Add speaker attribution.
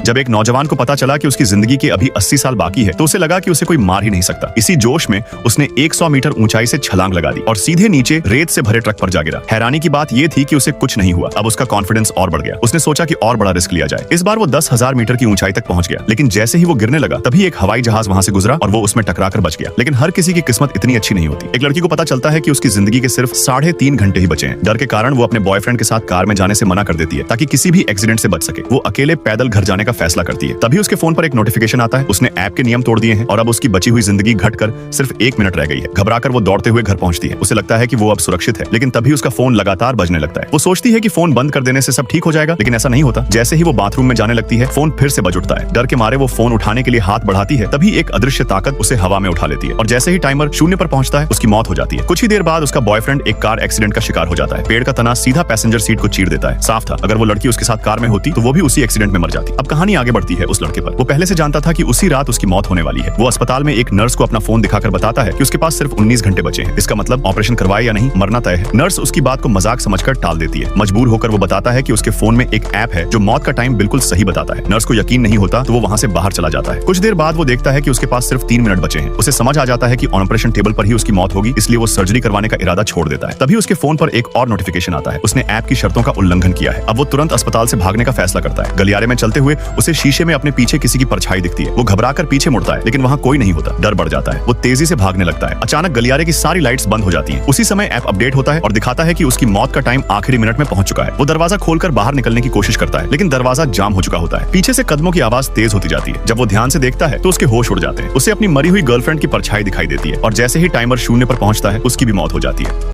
Speaker 1: जब एक नौजवान को पता चला कि उसकी जिंदगी के अभी 80 साल बाकी है तो उसे लगा कि उसे कोई मार ही नहीं सकता। इसी जोश में उसने 100 मीटर ऊंचाई से छलांग लगा दी और सीधे नीचे रेत से भरे ट्रक पर जा गिरा। हैरानी की बात यह थी कि उसे कुछ नहीं हुआ। अब उसका कॉन्फिडेंस और बढ़ गया। उसने सोचा कि और बड़ा रिस्क लिया जाए। इस बार वो 10,000 मीटर की ऊंचाई तक पहुंच गया, लेकिन जैसे ही वो गिरने लगा तभी एक हवाई जहाज वहां से गुजरा और वो उसमें टकराकर बच गया। लेकिन हर किसी की किस्मत इतनी अच्छी नहीं होती। एक लड़की को पता चलता है कि उसकी जिंदगी के सिर्फ 3.5 घंटे ही बचे हैं। डर के कारण वो अपने बॉयफ्रेंड के साथ कार में जाने से मना कर देती है ताकि किसी भी एक्सीडेंट से बच सके। वो अकेले पैदल घर जाने का फैसला करती है। तभी उसके फोन पर एक नोटिफिकेशन आता है। उसने ऐप के नियम तोड़ दिए हैं और अब उसकी बची हुई जिंदगी घटकर सिर्फ 1 मिनट रह गई है। घबराकर वो दौड़ते हुए घर पहुंचती है। उसे लगता है कि वो अब सुरक्षित है, लेकिन तभी उसका फोन लगातार बजने लगता है। वो सोचती है कि फोन बंद कर देने से सब ठीक हो जाएगा, लेकिन ऐसा नहीं होता। जैसे ही वो बाथरूम में जाने लगती है फोन फिर से बज उठता है। डर के मारे वो फोन उठाने के लिए हाथ बढ़ाती है, तभी एक अदृश्य ताकत उसे हवा में उठा लेती है और जैसे ही टाइमर 0 पर पहुंचता है उसकी मौत हो जाती है। कुछ ही देर बाद उसका बॉयफ्रेंड एक कार एक्सीडेंट का शिकार हो जाता है। पेड़ का तना सीधा पैसेंजर सीट को चीर देता है। साफ था, अगर वो लड़की उसके साथ कार में होती तो वो भी उसी एक्सीडेंट में मर जाती। अब कहानी आगे बढ़ती है उस लड़के पर। वो पहले से जानता था कि उसी रात उसकी मौत होने वाली है। वो अस्पताल में एक नर्स को अपना फोन दिखाकर बताता है कि उसके पास सिर्फ 19 घंटे बचे हैं। इसका मतलब ऑपरेशन करवाए या नहीं, मरना तय है। नर्स उसकी बात को मजाक समझकर टाल देती है। मजबूर होकर वो बताता है कि उसके फोन में एक ऐप है जो मौत का टाइम बिल्कुल सही बताता है। नर्स को यकीन नहीं होता तो वो वहां से बाहर चला जाता है। कुछ देर बाद वो देखता है कि उसके पास सिर्फ 3 मिनट बचे हैं। उसे समझ आ जाता है कि ऑपरेशन टेबल पर ही उसकी मौत होगी, इसलिए वो सर्जरी करवाने का इरादा छोड़ देता है। तभी उसके फोन पर एक और नोटिफिकेशन आता है। उसने ऐप की शर्तों का उल्लंघन किया है। अब वो तुरंत अस्पताल से भागने का फैसला करता है। गलियारे में चलते हुए उसे शीशे में अपने पीछे किसी की परछाई दिखती है। वो घबराकर पीछे मुड़ता है, लेकिन वहां कोई नहीं होता। डर बढ़ जाता है। वो तेजी से भागने लगता है। अचानक गलियारे की सारी लाइट्स बंद हो जाती हैं। उसी समय ऐप अपडेट होता है और दिखाता है कि उसकी मौत का टाइम आखिरी मिनट में पहुंच चुका है। वो दरवाजा खोलकर बाहर निकलने की कोशिश करता है, लेकिन दरवाजा जाम हो चुका होता है। पीछे से कदमों की आवाज तेज होती जाती है। जब वो ध्यान से देखता है तो उसके होश उड़ जाते हैं। उसे अपनी मरी हुई गर्लफ्रेंड की परछाई दिखाई देती है और जैसे ही टाइमर 0 पर पहुंचता है उसकी भी मौत हो जाती है।